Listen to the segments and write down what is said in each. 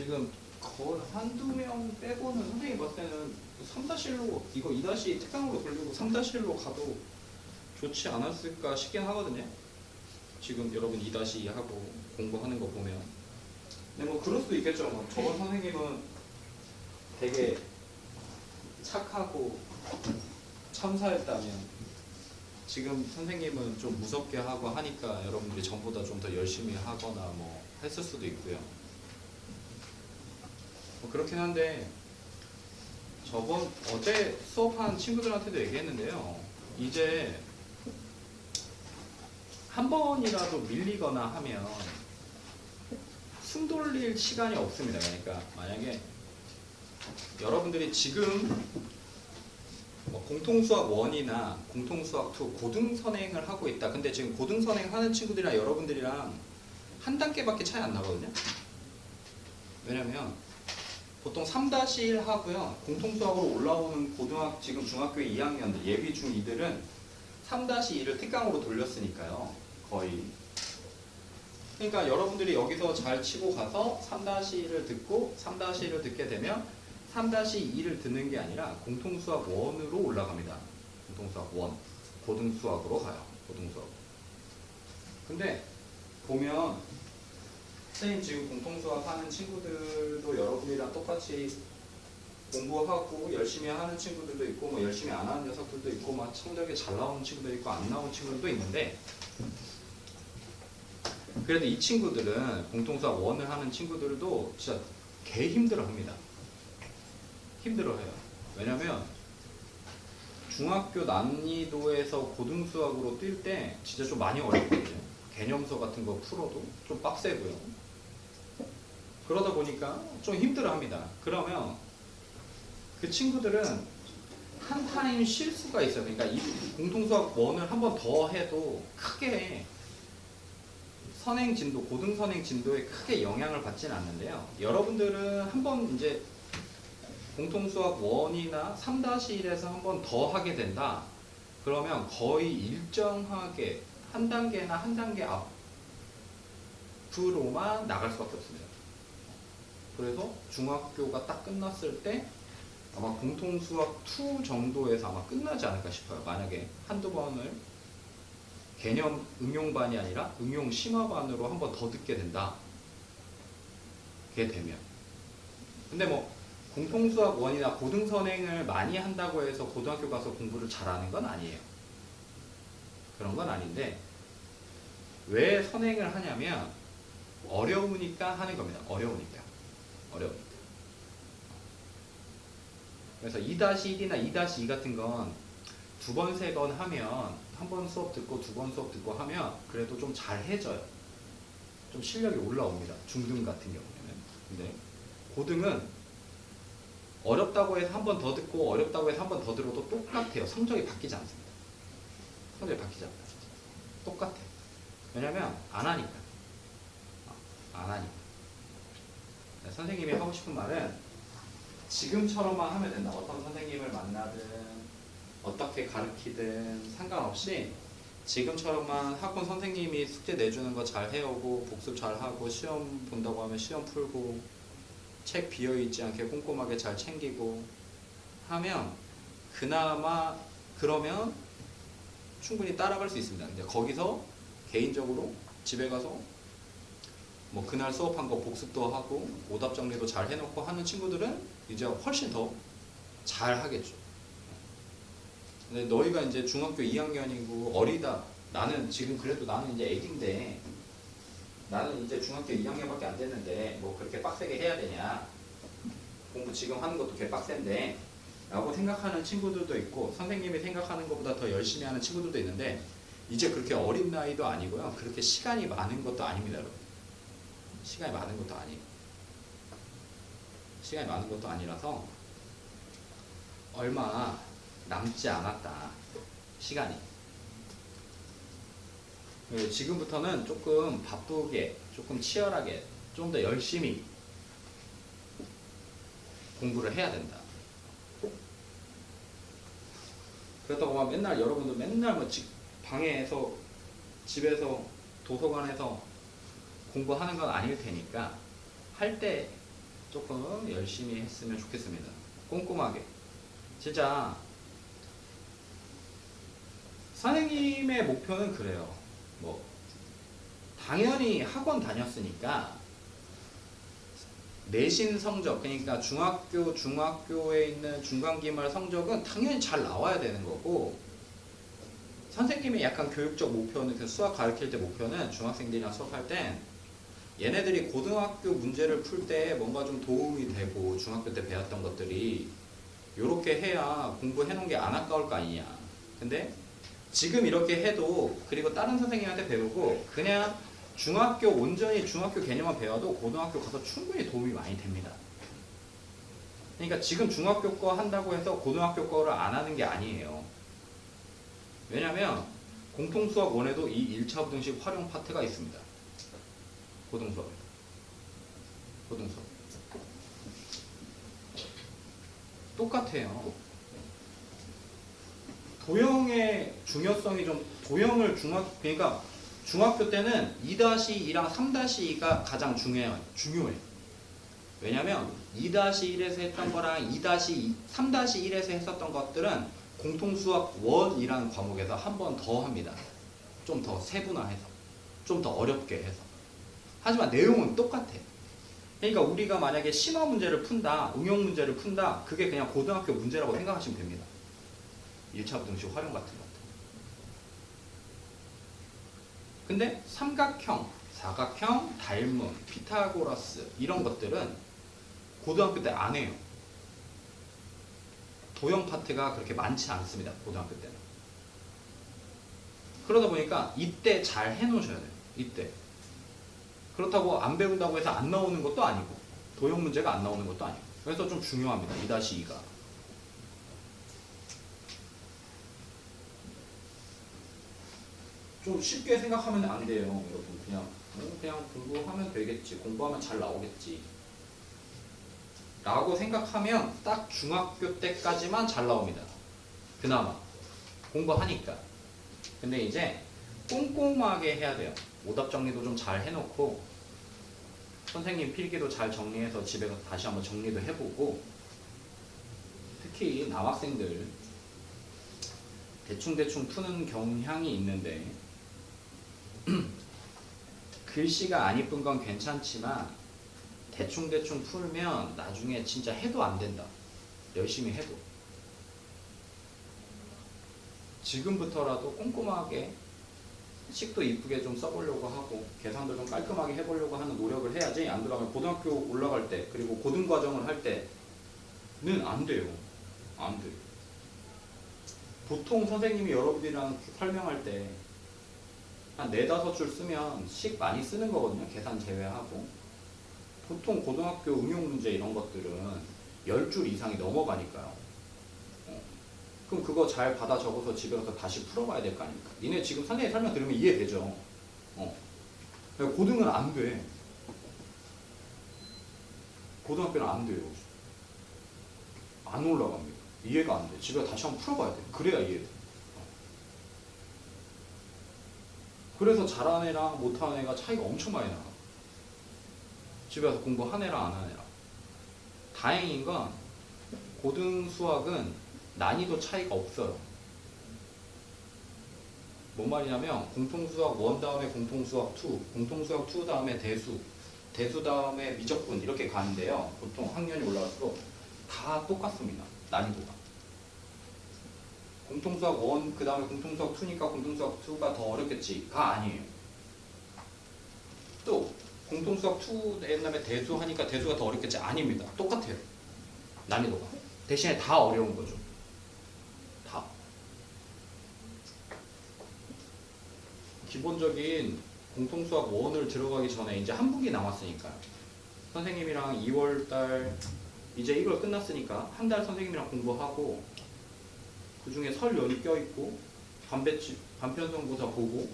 지금 거의 한두 명 빼고는 선생님 봤을 때는 3-1로 이거 2- 특강으로 돌리고 3-1로 가도 좋지 않았을까 싶긴 하거든요. 지금 여러분 2-2 하고 공부하는 거 보면. 근데 뭐 그럴 수도 있겠죠. 뭐 저번 선생님은 되게 착하고 참사했다면 지금 선생님은 좀 무섭게 하고 하니까 여러분들이 전보다 좀 더 열심히 하거나 뭐 했을 수도 있고요. 뭐 그렇긴 한데 저번 어제 수업한 친구들한테도 얘기했는데요. 이제 한 번이라도 밀리거나 하면 숨 돌릴 시간이 없습니다. 그러니까 만약에 여러분들이 지금 뭐 공통수학 1이나 공통수학 2 고등선행을 하고 있다. 근데 지금 고등선행 하는 친구들이랑 여러분들이랑 한 단계밖에 차이 안 나거든요. 왜냐면 보통 3-1 하고요. 공통수학으로 올라오는 지금 중학교 2학년들, 예비 중2들은 3-2를 특강으로 돌렸으니까요. 거의. 그러니까 여러분들이 여기서 잘 치고 가서 3-1을 듣고 3-1을 듣게 되면 3-2를 듣는 게 아니라 공통수학 1으로 올라갑니다. 공통수학 1. 고등수학으로 가요. 고등수학. 근데 보면 선생님 지금 공통수학 하는 친구들도 여러분이랑 똑같이 공부하고 열심히 하는 친구들도 있고 뭐 열심히 안 하는 녀석들도 있고 막 성적이 잘 나오는 친구도 있고 안 나오는 친구들도 있는데 그래도 이 친구들은 공통수학 1을 하는 친구들도 진짜 개 힘들어합니다. 힘들어해요. 왜냐면 중학교 난이도에서 고등수학으로 뛸 때 진짜 좀 많이 어렵거든요. 개념서 같은 거 풀어도 좀 빡세고요. 그러다 보니까 좀 힘들어합니다. 그러면 그 친구들은 한 타임 쉴 수가 있어요. 그러니까 이 공통수학 1을 한 번 더 해도 크게 선행 진도, 고등선행 진도에 크게 영향을 받지는 않는데요. 여러분들은 한번 이제 공통수학 1이나 3-1에서 한 번 더 하게 된다. 그러면 거의 일정하게 한 단계나 한 단계 앞으로만 나갈 수밖에 없습니다. 그래서 중학교가 딱 끝났을 때 아마 공통수학 2 정도에서 아마 끝나지 않을까 싶어요. 만약에 한두 번을 개념 응용반이 아니라 응용 심화반으로 한 번 더 듣게 된다. 그게 되면. 근데 뭐 공통수학 1이나 고등선행을 많이 한다고 해서 고등학교 가서 공부를 잘하는 건 아니에요. 그런 건 아닌데 왜 선행을 하냐면 어려우니까 하는 겁니다. 어려우니까. 그래서 2-1이나 2-2 같은 건 두 번, 세 번 하면 한 번 수업 듣고 두 번 수업 듣고 하면 그래도 좀 잘해져요. 좀 실력이 올라옵니다. 중등 같은 경우에는. 근데 고등은 어렵다고 해서 한 번 더 듣고 어렵다고 해서 한 번 더 들어도 똑같아요. 성적이 바뀌지 않습니다. 성적이 바뀌지 않아요. 똑같아요. 왜냐면 안 하니까. 안 하니까. 선생님이 하고 싶은 말은 지금처럼만 하면 된다. 어떤 선생님을 만나든 어떻게 가르치든 상관없이 지금처럼만 학원 선생님이 숙제 내주는 거 잘 해오고 복습 잘하고 시험 본다고 하면 시험 풀고 책 비어있지 않게 꼼꼼하게 잘 챙기고 하면 그나마 그러면 충분히 따라갈 수 있습니다. 근데 거기서 개인적으로 집에 가서 뭐 그날 수업한 거 복습도 하고 오답 정리도 잘 해놓고 하는 친구들은 이제 훨씬 더 잘 하겠죠. 근데 너희가 이제 중학교 2학년이고 어리다. 나는 지금 그래도 나는 이제 애기인데 나는 이제 중학교 2학년밖에 안 됐는데 뭐 그렇게 빡세게 해야 되냐. 공부 지금 하는 것도 개 빡센데 라고 생각하는 친구들도 있고 선생님이 생각하는 것보다 더 열심히 하는 친구들도 있는데 이제 그렇게 어린 나이도 아니고요. 그렇게 시간이 많은 것도 아닙니다. 여러분. 시간이 많은 것도 아니에요. 시간이 많은 것도 아니라서 얼마 남지 않았다. 시간이. 지금부터는 조금 바쁘게, 조금 치열하게, 좀 더 열심히 공부를 해야 된다. 그렇다고 막 맨날 여러분들 맨날 뭐 방에서, 집에서, 도서관에서 공부하는 건 아닐 테니까 할 때 조금 열심히 했으면 좋겠습니다. 꼼꼼하게. 진짜 선생님의 목표는 그래요. 뭐 당연히 학원 다녔으니까 내신 성적, 그러니까 중학교에 있는 중간기말 성적은 당연히 잘 나와야 되는 거고, 선생님의 약간 교육적 목표는, 그 수학 가르칠 때 목표는 중학생들이랑 수업할 땐 얘네들이 고등학교 문제를 풀 때 뭔가 좀 도움이 되고, 중학교 때 배웠던 것들이 이렇게 해야 공부해 놓은 게 안 아까울 거 아니냐. 근데 지금 이렇게 해도, 그리고 다른 선생님한테 배우고 그냥 온전히 중학교 개념만 배워도 고등학교 가서 충분히 도움이 많이 됩니다. 그러니까 지금 중학교 거 한다고 해서 고등학교 거를 안 하는 게 아니에요. 왜냐면 공통수학 1에도 이 1차 부등식 활용 파트가 있습니다. 고등수학. 똑같아요. 도형의 중요성이 좀, 그러니까 중학교 때는 2-2랑 3-2가 가장 중요해. 왜냐면 2-1에서 했던 거랑 3-1에서 했었던 것들은 공통수학 1이라는 과목에서 한 번 더 합니다. 좀 더 세분화해서, 좀 더 어렵게 해서. 하지만 내용은 똑같아. 그러니까 우리가 만약에 심화 문제를 푼다, 응용 문제를 푼다, 그게 그냥 고등학교 문제라고 생각하시면 됩니다. 1차 부등식 활용 같은 것들. 근데 삼각형, 사각형, 닮음, 피타고라스 이런 것들은 고등학교 때 안 해요. 도형 파트가 그렇게 많지 않습니다. 고등학교 때는. 그러다 보니까 이때 잘 해놓으셔야 돼요. 이때. 그렇다고 안 배운다고 해서 안 나오는 것도 아니고, 도형 문제가 안 나오는 것도 아니고. 그래서 좀 중요합니다. 2-2가. 좀 쉽게 생각하면 안 돼요, 여러분. 그냥 공부하면 되겠지, 공부하면 잘 나오겠지 라고 생각하면 딱 중학교 때까지만 잘 나옵니다. 그나마 공부하니까. 근데 이제 꼼꼼하게 해야 돼요. 오답 정리도 좀 잘 해놓고, 선생님 필기도 잘 정리해서 집에서 다시 한번 정리도 해보고, 특히 남학생들 대충대충 푸는 경향이 있는데 글씨가 안 이쁜 건 괜찮지만 대충대충 풀면 나중에 진짜 해도 안 된다. 열심히 해도. 지금부터라도 꼼꼼하게 식도 이쁘게 좀 써보려고 하고, 계산도 좀 깔끔하게 해보려고 하는 노력을 해야지, 안 그러면 고등학교 올라갈 때, 그리고 고등과정을 할 때는 안 돼요. 안 돼요. 보통 선생님이 여러분들이랑 설명할 때 한 4-5줄 쓰면 식 많이 쓰는 거거든요. 계산 제외하고. 보통 고등학교 응용 문제 이런 것들은 10줄 이상이 넘어가니까요. 그럼 그거 잘 받아 적어서 집에 가서 다시 풀어봐야 될 거 아닙니까? 니네 지금 선생님 설명 들으면 이해되죠? 고등은 안 돼. 고등학교는 안 돼요. 안 올라갑니다. 이해가 안 돼. 집에 가서 다시 한번 풀어봐야 돼. 그래야 이해돼. 그래서 잘하는 애랑 못하는 애가 차이가 엄청 많이 나. 집에 가서 공부한 애랑 안 하는 애랑. 다행인 건 고등 수학은 난이도 차이가 없어요. 뭔 말이냐면 공통수학 1 다음에 공통수학 2, 공통수학 2 다음에 대수 다음에 미적분 이렇게 가는데요. 보통 학년이 올라갈수록 다 똑같습니다. 난이도가. 공통수학 1, 그 다음에 공통수학 2니까 공통수학 2가 더 어렵겠지가 아니에요. 또 공통수학 2 낸 다음에 대수하니까 대수가 더 어렵겠지? 아닙니다. 똑같아요. 난이도가. 대신에 다 어려운 거죠. 다. 기본적인 공통수학 1을 들어가기 전에 이제 한 분기 남았으니까요. 선생님이랑 2월달 이제 1월 끝났으니까 한 달 선생님이랑 공부하고, 그 중에 설 연휴 껴있고 반편성고사 보고,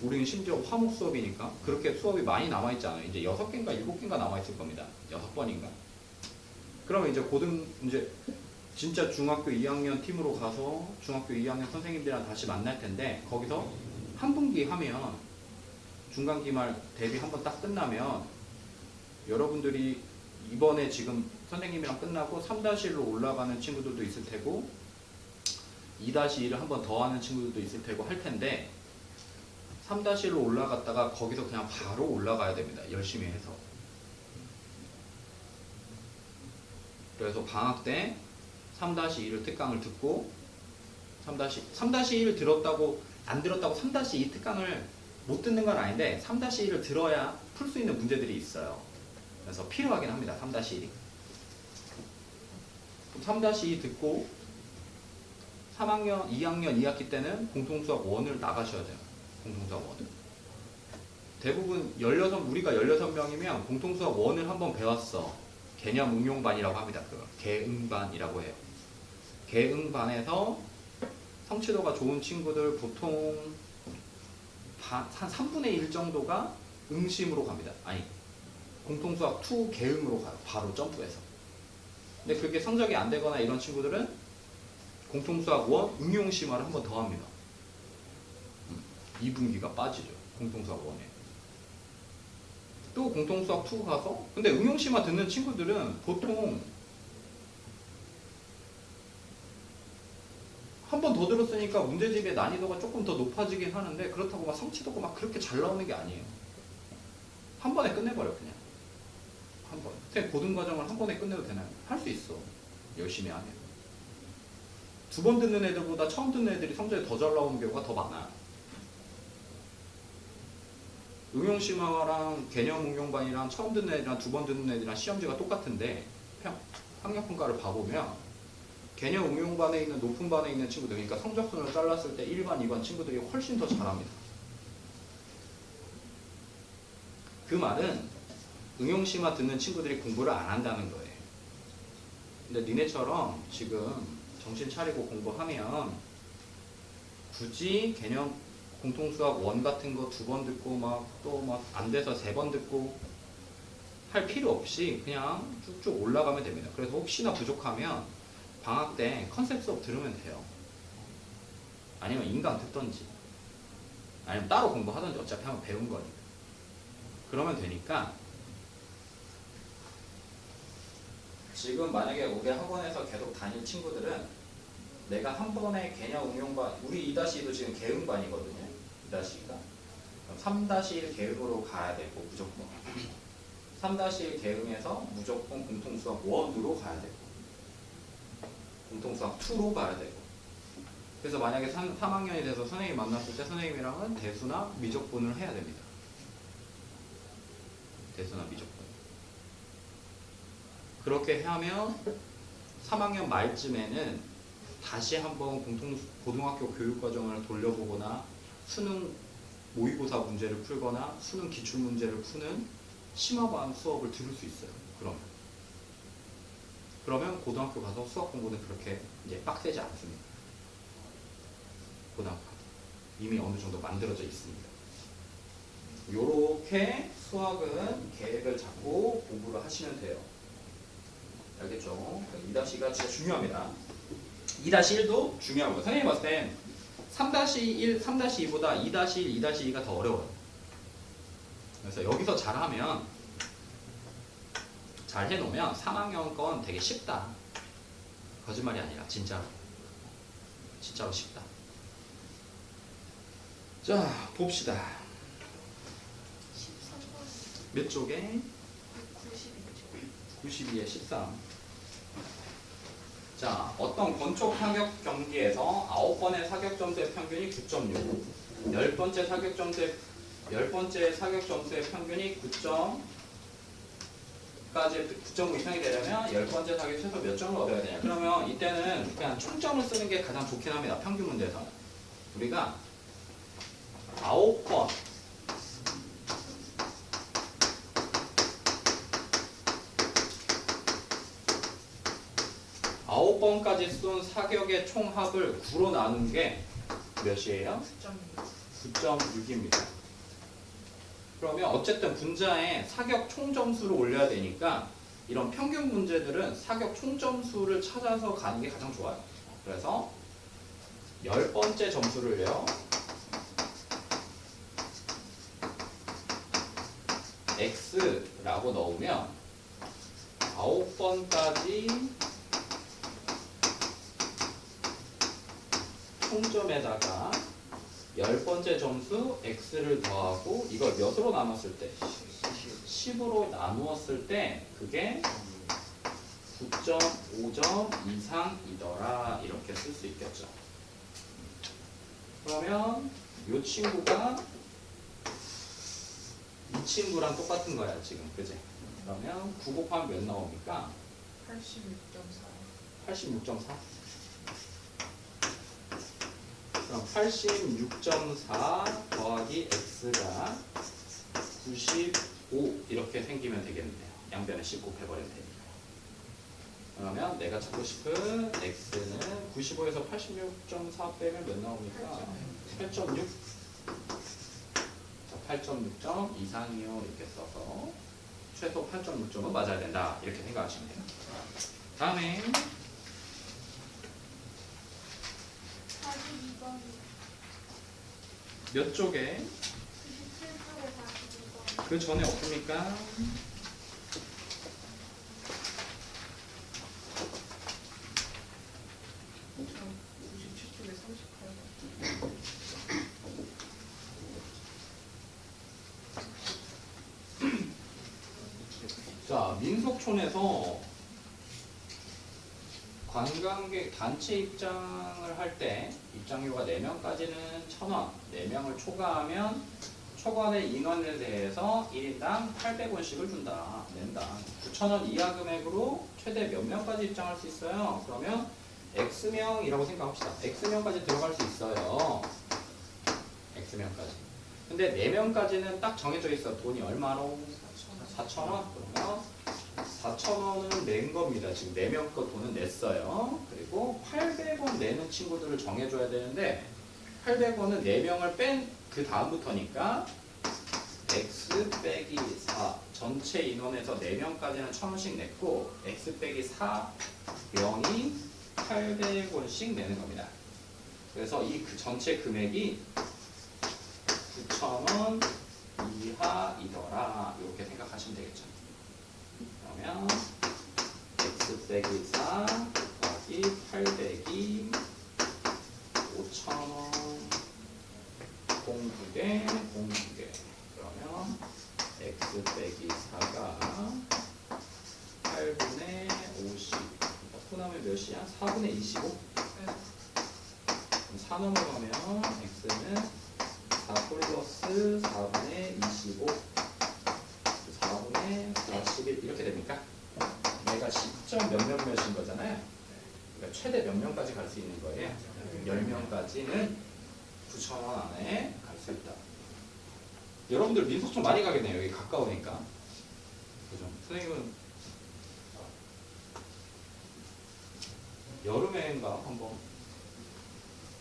우리는 심지어 화목 수업이니까 그렇게 수업이 많이 남아있잖아요. 이제 6개인가 7개인가 남아있을 겁니다. 6번인가. 그러면 이제 이제 진짜 중학교 2학년 팀으로 가서 중학교 2학년 선생님들이랑 다시 만날 텐데, 거기서 한 분기 하면 중간기말 대비 한번 딱 끝나면 여러분들이 이번에 지금 선생님이랑 끝나고 3-1로 올라가는 친구들도 있을 테고 2-1을 한 번 더 하는 친구들도 있을 테고 할 텐데 3-1로 올라갔다가 거기서 그냥 바로 올라가야 됩니다. 열심히 해서. 그래서 방학 때 3-1을 특강을 듣고 3-1을 들었다고 안 들었다고 3-2 특강을 못 듣는 건 아닌데 3-1을 들어야 풀 수 있는 문제들이 있어요. 그래서 필요하긴 합니다. 3-1이. 3-2 듣고 3학년, 2학년 2학기 때는 공통수학 1을 나가셔야 돼요. 공통수학 1을. 대부분 우리가 16명이면 공통수학 1을 한번 배웠어. 개념 응용반이라고 합니다. 그걸 개응반이라고 해요. 개응반에서 성취도가 좋은 친구들 보통 한 3분의 1 정도가 응심으로 갑니다. 아니, 공통수학 2 개응으로 가요. 바로 점프해서. 근데 그게 성적이 안 되거나 이런 친구들은 공통수학 1 응용심화를 한 번 더 합니다. 2분기가 빠지죠. 공통수학 1에. 또 공통수학 2 가서 근데 응용심화 듣는 친구들은 보통 한 번 더 들었으니까 문제집의 난이도가 조금 더 높아지긴 하는데 그렇다고 막 성취도가 막 그렇게 잘 나오는 게 아니에요. 한 번에 끝내버려 그냥. 한 번. 선생님 고등과정을 한 번에 끝내도 되나요? 할 수 있어. 열심히 하면. 2번 듣는 애들보다 처음 듣는 애들이 성적이 더 잘 나오는 경우가 더 많아. 응용심화랑 개념 응용반이랑 처음 듣는 애들이랑 2번 듣는 애들이랑 시험지가 똑같은데 학력평가를 봐보면 개념 응용반에 있는 높은 반에 있는 친구들, 그러니까 성적순을 잘랐을 때 1반, 2반 친구들이 훨씬 더 잘합니다. 그 말은 응용심화 듣는 친구들이 공부를 안 한다는 거예요. 근데 니네처럼 지금 정신 차리고 공부하면 굳이 개념 공통수학 1 같은 거 2번 듣고 막 또 막 안 돼서 3번 듣고 할 필요 없이 그냥 쭉쭉 올라가면 됩니다. 그래서 혹시나 부족하면 방학 때 컨셉 수업 들으면 돼요. 아니면 인강 듣던지 아니면 따로 공부하던지 어차피 한번 배운 거니까. 그러면 되니까 지금 만약에 우리 학원에서 계속 다닐 친구들은 내가 한 번에 개념 응용반, 우리 2-2도 지금 개응반이거든요. 2-2가. 3-1 개응으로 가야 되고 무조건. 3-1 개응에서 무조건 공통수학 1으로 가야 되고 공통수학 2로 가야 되고. 그래서 만약에 3학년이 돼서 선생님 만났을 때 선생님이랑은 대수나 미적분을 해야 됩니다. 대수나 미적분. 그렇게 하면 3학년 말쯤에는 다시 한번 고등학교 교육과정을 돌려보거나 수능 모의고사 문제를 풀거나 수능 기출문제를 푸는 심화반 수업을 들을 수 있어요. 그러면 고등학교 가서 수학 공부는 그렇게 이제 빡세지 않습니다. 고등학교 이미 어느 정도 만들어져 있습니다. 요렇게 수학은 계획을 잡고 공부를 하시면 돼요. 알겠죠? 2-2가 진짜 중요합니다. 2-1도 중요하고 선생님이 봤을 땐 3-1, 3-2보다 2-1, 2-2가 더 어려워요. 그래서 여기서 잘하면 잘 해놓으면 3학년 건 되게 쉽다. 거짓말이 아니라 진짜로 쉽다. 자 봅시다. 13번 몇 쪽에? 92쪽 92에 13. 자, 어떤 권총 사격 경기에서 9번의 사격 점수의 평균이 9.6, 10번째 사격 점수의 평균이 9.5 이상이 되려면 10번째 사격 최소 몇 점을 얻어야 되냐. 그러면 이때는 그냥 총점을 쓰는 게 가장 좋긴 합니다. 평균 문제에서는. 우리가 9번 9번까지 쏜 사격의 총합을 9로 나눈 게 몇이에요? 9.6입니다. 그러면 어쨌든 분자에 사격 총점수를 올려야 되니까 이런 평균 문제들은 사격 총점수를 찾아서 가는 게 가장 좋아요. 그래서 10번째 점수를요. X라고 넣으면 9번까지 총점에다가 10번째 점수 x를 더하고 이걸 몇으로 나눴을 때? 10으로 나누었을 때 그게 9.5점 이상이더라. 이렇게 쓸 수 있겠죠. 그러면 이 친구가 이 친구랑 똑같은 거야 지금. 그지? 그러면 9 곱하면 몇 나옵니까? 86.4. 86.4? 그럼 86.4 더하기 x가 95 이렇게 생기면 되겠네요. 양변에 10 곱해버리면 되니까. 그러면 내가 찾고 싶은 x는 95에서 86.4 빼면 몇 나옵니까? 8.6. 8.6점 이상이요. 이렇게 써서 최소 8.6점은 맞아야 된다. 이렇게 생각하시면 돼요. 다음에 42번. 몇 쪽에? 97쪽에 42번. 그 전에 없습니까? 저 97쪽에 38번. 자, 민속촌에서 관광객 단체 입장을 할 때 입장료가 4명까지는 1,000원, 4명을 초과하면 초과된 인원에 대해서 1인당 800원씩을 준다. 낸다. 9,000원 이하 금액으로 최대 몇 명까지 입장할 수 있어요? 그러면 X명이라고 생각합시다. X명까지 들어갈 수 있어요. X명까지. 근데 4명까지는 딱 정해져 있어. 돈이 얼마로? 4,000원? 그러면 4,000원은 낸 겁니다. 지금 4명 거 돈은 냈어요. 그리고 800원 내는 친구들을 정해줘야 되는데 800원은 4명을 뺀 그 다음부터니까 x 빼기 4 전체 인원에서 4명까지는 1,000원씩 냈고 x 빼기 4 명이 800원씩 내는 겁니다. 그래서 이 그 전체 금액이 9,000원 이하이더라. 이렇게 생각하시면 되겠죠. 그러면 x 빼기 4 더하기 800이 5,000원 공두개 공두개. 그러면 x 빼기 4가 8분의 50 넣고 몇이야? 4분의 25? 그럼 4 넘어가면 x는 4 플러스 4분의 25 4분의 41 이렇게 됩니까? 내가 10점 몇몇몇인 거잖아요. 그러니까 최대 몇 명까지 갈 수 있는 거예요? 10명까지는 9,000원 안에 갈 수 있다. 여러분들 민속촌 많이 가겠네요. 여기 가까우니까. 그죠? 선생님은 여름에인가 한번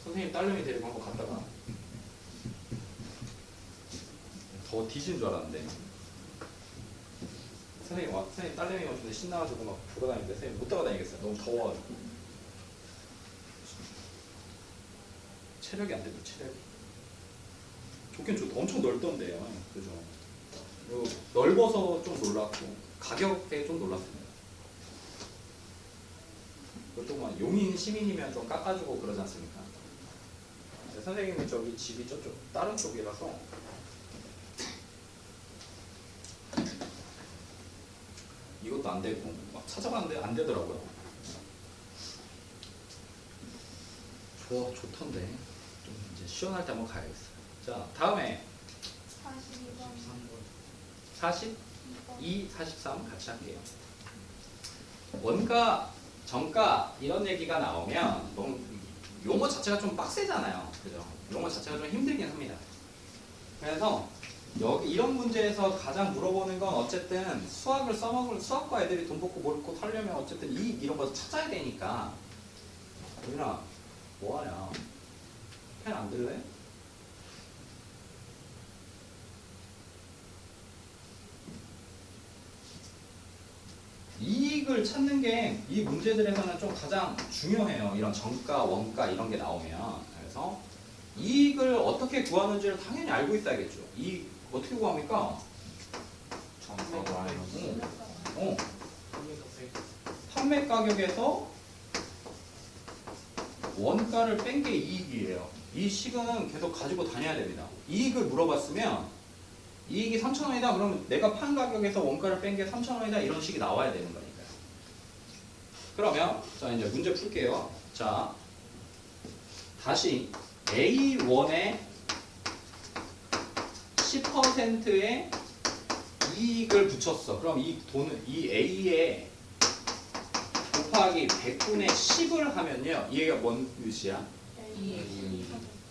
선생님 딸내미 데리고 한번 갔다가 더 뒤진 줄 알았는데 선생님 딸내미 오는데 신나가지고 막 보러 다니는데 선생님 못 따라다니겠어요. 너무 더워가지고 체력이 안 되죠. 체력이 좋긴 좋다. 엄청 넓던데요. 그죠? 넓어서 좀 놀랐고 가격에 좀 놀랐습니다. 그것도 용인 시민이면 좀 깎아주고 그러지 않습니까? 선생님이 저기 집이 저쪽 다른 쪽이라서 이것도 안 되고 막 찾아봤는데 안 되더라고요. 좋던데 좀 이제 시원할 때 한번 가야겠어요. 자, 다음에 42번. 42, 43 같이 할게요. 원가, 정가 이런 얘기가 나오면 너무 용어 자체가 좀 빡세잖아요. 그죠? 용어 자체가 좀 힘들긴 합니다. 그래서 여기 이런 문제에서 가장 물어보는 건 어쨌든 수학을 써먹을 수학과 애들이 돈 받고 뭘 꼭 하려면 어쨌든 이런 거 찾아야 되니까. 유빈아 뭐하냐? 펜 안 들래? 이익을 찾는 게 이 문제들에서는 좀 가장 중요해요. 이런 정가, 원가 이런 게 나오면. 그래서 이익을 어떻게 구하는지를 당연히 알고 있어야겠죠. 이익 어떻게 구합니까? 정가 와요. 어. 판매 가격에서 원가를 뺀 게 이익이에요. 이 식은 계속 가지고 다녀야 됩니다. 이익을 물어봤으면 이익이 3,000원이다 그러면 내가 판 가격에서 원가를 뺀 게 3,000원이다 이런 식이 나와야 되는 거니까요. 그러면 자 이제 문제 풀게요. 자 다시 A1에 10%의 이익을 붙였어. 그럼 이 돈은 이 A에 곱하기 100분의 10을 하면요. 얘가 뭔 뜻이야?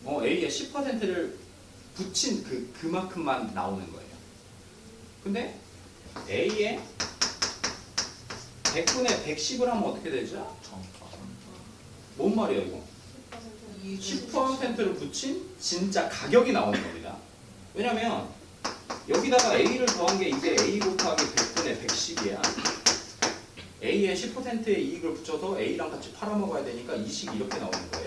A에 10%를 붙인 그만큼만 나오는 거예요. 근데 A에 100분의 110을 하면 어떻게 되죠? 뭔 말이야 이거? 10%를 붙인 진짜 가격이 나오는 겁니다. 왜냐면 여기다가 A를 더한 게 이게 A 곱하기 100분의 110이야. A에 10%의 이익을 붙여서 A랑 같이 팔아먹어야 되니까 이 식이 이렇게 나오는 거예요.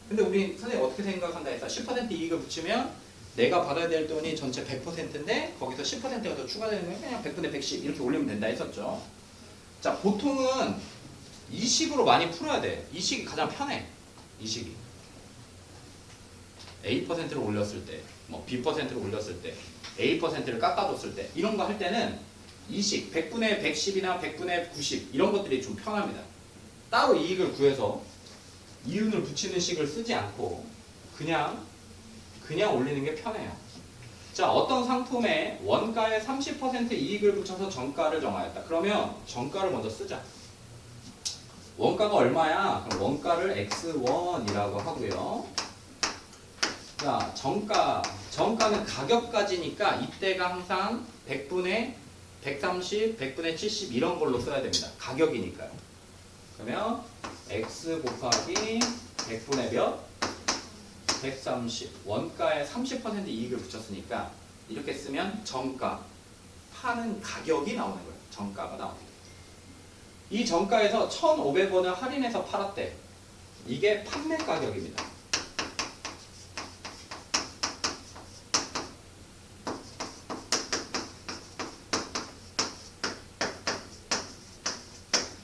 근데 우리 선생님 어떻게 생각한다 해서 10% 이익을 붙이면 내가 받아야 될 돈이 전체 100%인데 거기서 10%가 더 추가되는 거예요. 그냥 100분의 110 이렇게 올리면 된다 했었죠. 자 보통은 이 식으로 많이 풀어야 돼. 이 식이 가장 편해. 이 식이 A%를 올렸을 때, 뭐 B%를 올렸을 때, A%를 깎아줬을 때 이런 거 할 때는 이 식 100분의 110이나 100분의 90 이런 것들이 좀 편합니다. 따로 이익을 구해서 이윤을 붙이는 식을 쓰지 않고 그냥 올리는 게 편해요. 자, 어떤 상품에 원가의 30% 이익을 붙여서 정가를 정하였다. 그러면 정가를 먼저 쓰자. 원가가 얼마야? 그럼 원가를 X1이라고 하고요. 자, 정가는 가격까지니까 이때가 항상 100분의 130, 100분의 70 이런 걸로 써야 됩니다. 가격이니까요. 그러면 X 곱하기 100분의 몇? 130. 원가에 30% 이익을 붙였으니까 이렇게 쓰면 정가, 파는 가격이 나오는 거예요. 정가가 나옵니다. 이 정가에서 1,500원을 할인해서 팔았대. 이게 판매 가격입니다.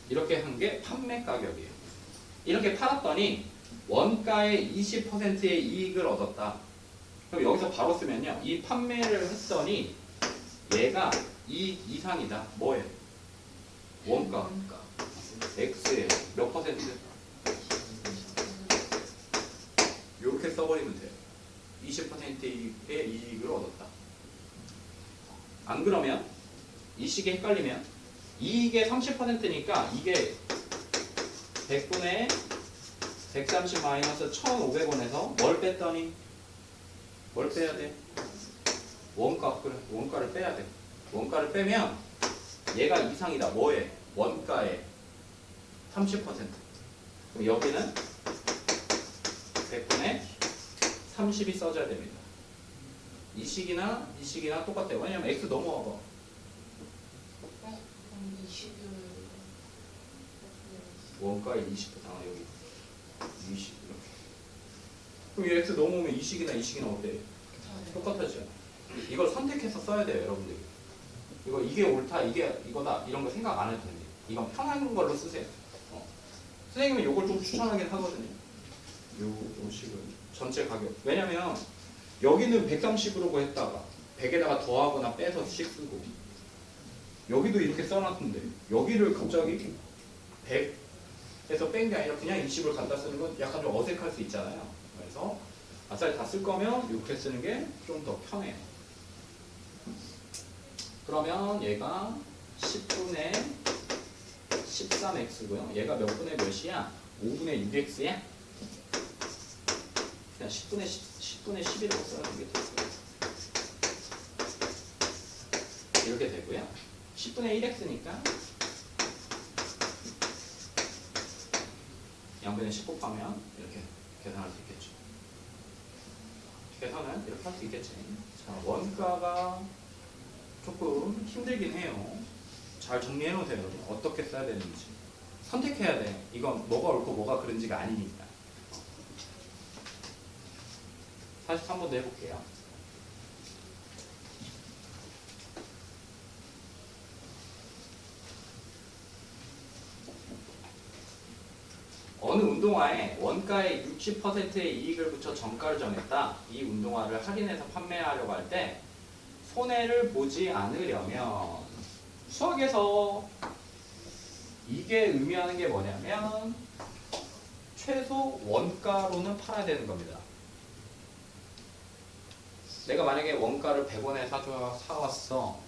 이렇게 한 게 판매 가격이에요. 이렇게 팔았더니 원가의 20%의 이익을 얻었다. 그럼 여기서 바로 쓰면요. 이 판매를 했더니 얘가 이익 이상이다. 뭐예요? 원가. X에 몇 퍼센트? 이렇게 써버리면 돼요. 20%의 이익을 얻었다. 안 그러면 이 식이 헷갈리면 이익의 30%니까 이게 100분의 130 마이너스 1,500원에서 뭘 뺐더니 뭘 빼야 돼? 원가. 그래, 원가를 빼야 돼. 원가를 빼면 얘가 이상이다. 뭐에? 원가에 30%. 그럼 여기는 100분의 30이 써져야 됩니다. 이 식이나 똑같아요. 왜냐면 X 넘어와봐. 원가에 20% 여기 20 이렇게. 그럼 이 X 넘어오면 이 식이나 어때? 똑같아져. 이걸 선택해서 써야 돼요, 여러분들이. 이게 옳다, 이거다 이런 거 생각 안 해도 됩니다. 이건 편한 걸로 쓰세요. 선생님은 이걸 좀 추천하긴 하거든요. 요 식은 전체 가격. 왜냐면 여기는 130으로 했다가 100에다가 더하거나 빼서 식 쓰고 여기도 이렇게 써놨는데 여기를 갑자기 100에서 뺀 게 아니라 그냥 20을 갖다 쓰는 건 약간 좀 어색할 수 있잖아요. 그래서 아싸리 다 쓸 거면 이렇게 쓰는 게 좀 더 편해요. 그러면 얘가 10분의 13x고요. 얘가 몇 분의 몇이야? 5분의 6x야? 그냥 10분의 11이라고 써주는 게 됐어요. 이렇게 되고요. 10분의 1x니까 양변에 10 곱하면 이렇게 계산할 수 있겠죠. 계산은 이렇게 할 수 있겠지. 자, 원가가 조금 힘들긴 해요. 잘 정리해 놓으세요. 어떻게 써야 되는지. 선택해야 돼. 이건 뭐가 옳고 뭐가 그른지가 아니니까. 43번도 해볼게요. 운동화에 원가의 60%의 이익을 붙여 정가를 정했다. 이 운동화를 할인해서 판매하려고 할 때 손해를 보지 않으려면 수학에서 이게 의미하는 게 뭐냐면 최소 원가로는 팔아야 되는 겁니다. 내가 만약에 원가를 100원에 사왔어.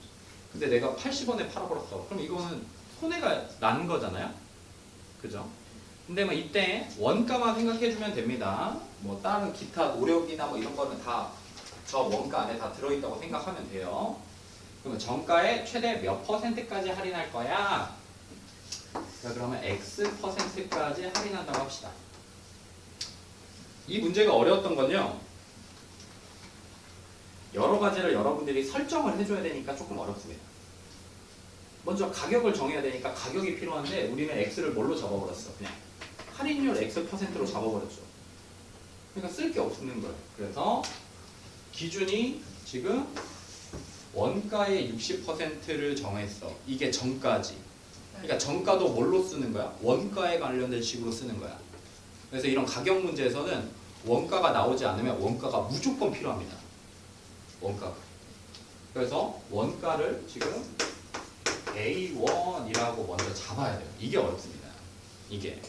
근데 내가 80원에 팔아버렸어. 그럼 이거는 손해가 나는 거잖아요. 그죠? 근데 뭐 이때 원가만 생각해주면 됩니다. 뭐 다른 기타 노력이나 뭐 이런 거는 다 저 원가 안에 다 들어있다고 생각하면 돼요. 그러면 정가에 최대 몇 %까지 할인할 거야? 자, 그러면 X%까지 할인한다고 합시다. 이 문제가 어려웠던 건요. 여러 가지를 여러분들이 설정을 해줘야 되니까 조금 어렵습니다. 먼저 가격을 정해야 되니까 가격이 필요한데 우리는 X를 뭘로 잡아버렸어? 그냥 할인율 X%로 잡아버렸죠. 그러니까 쓸 게 없는 거예요. 그래서 기준이 지금 원가의 60%를 정했어. 이게 정가지. 그러니까 정가도 뭘로 쓰는 거야? 원가에 관련된 식으로 쓰는 거야. 그래서 이런 가격 문제에서는 원가가 나오지 않으면 원가가 무조건 필요합니다. 원가가. 그래서 원가를 지금 A1이라고 먼저 잡아야 돼요. 이게 어렵습니다. 이게.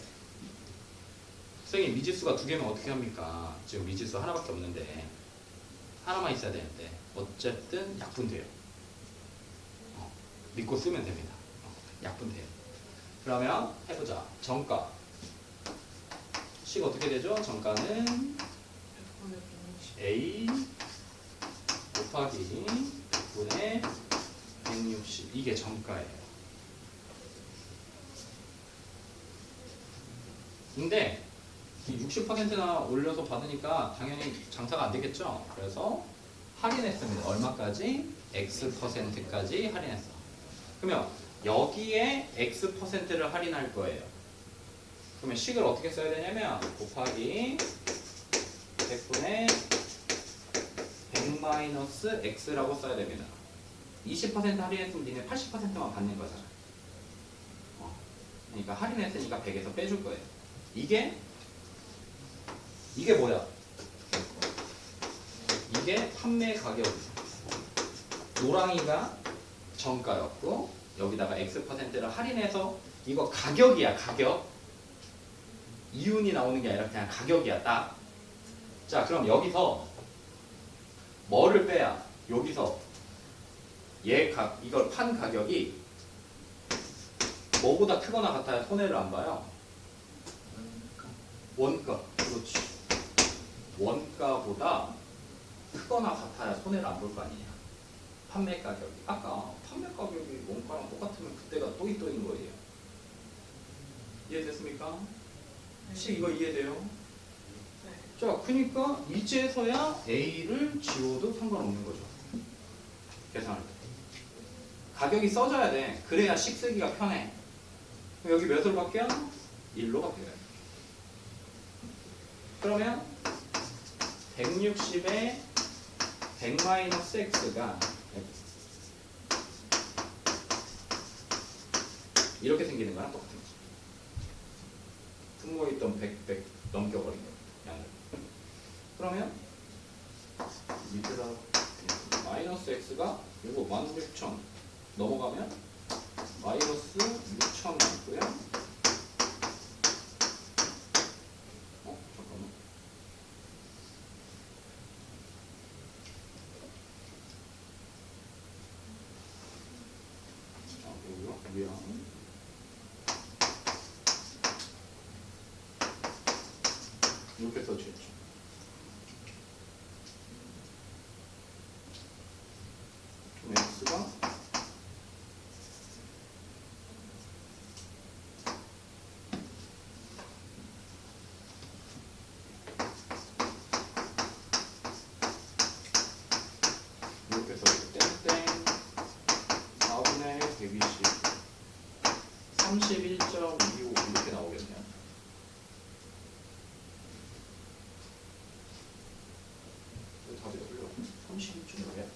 선생님 미지수가 두 개면 어떻게 합니까? 지금 미지수 하나밖에 없는데 하나만 있어야 되는데 어쨌든 약분돼요. 믿고 쓰면 됩니다. 약분돼요. 그러면 해보자. 정가. 식 어떻게 되죠? 정가는 A 곱하기 100분의 160. 이게 정가예요. 근데 60%나 올려서 받으니까 당연히 장사가 안 되겠죠. 그래서 할인했습니다. 얼마까지? X%까지 할인했어. 그러면 여기에 X%를 할인할 거예요. 그러면 식을 어떻게 써야 되냐면 곱하기 100분의 100 X라고 써야 됩니다. 20% 할인했으면 니네 80%만 받는 거잖아. 그러니까 할인했으니까 100에서 빼줄 거예요. 이게 뭐야? 이게 판매 가격이죠. 노랑이가 정가였고 여기다가 X%를 할인해서 이거 가격이야. 가격. 이윤이 나오는 게 아니라 그냥 가격이야. 딱. 자, 그럼 여기서 뭐를 빼야? 여기서 이걸 판 가격이 뭐보다 크거나 같아야 손해를 안 봐요? 원가. 그렇지. 원가보다 크거나 같아야 손해를 안 볼 거 아니냐. 판매 가격이. 아까 판매 가격이 원가랑 똑같으면 그때가 또이또인 거예요. 이해됐습니까? 혹시 이거 이해돼요? 네. 자, 그러니까 이제서야 A를 지워도 상관없는 거죠. 계산할 때. 가격이 써져야 돼. 그래야 식 쓰기가 편해. 여기 몇으로 바뀌어? 1로 바뀌어요. 그러면 160에 100-x가 이렇게 생기는 거랑 똑같은 거죠. 분모에 있던 100 넘겨버린 거예요. 양을. 그러면 밑에다 마이너스 x가 이거 16,000 넘어가면 마이너스 6,000 남고요. 잠깐만. 여기요? 미안. 이렇게 써주겠죠. 그럼 x가 이렇게 써줄 때 땡 4분의 120 31.25 이렇게 나오겠네요. 답이 틀려. 32.5야?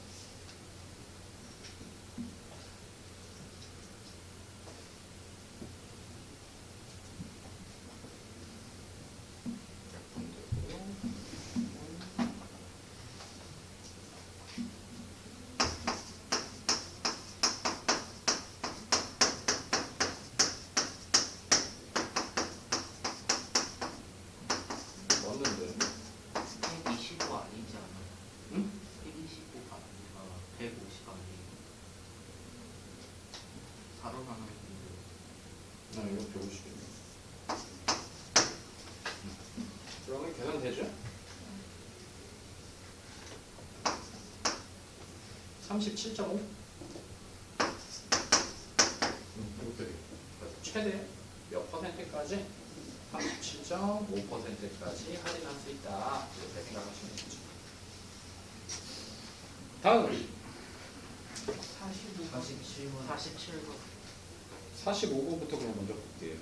하나 있는데. 이거 150이네. 그러면 계산되죠? 37.5? 이렇게 되겠다. 최대 몇 퍼센트까지? 37.5%까지 할인할 수 있다. 이렇게 생각하시면 되죠. 다음 45번. 47번. 45부부터 그럼 먼저 볼게요.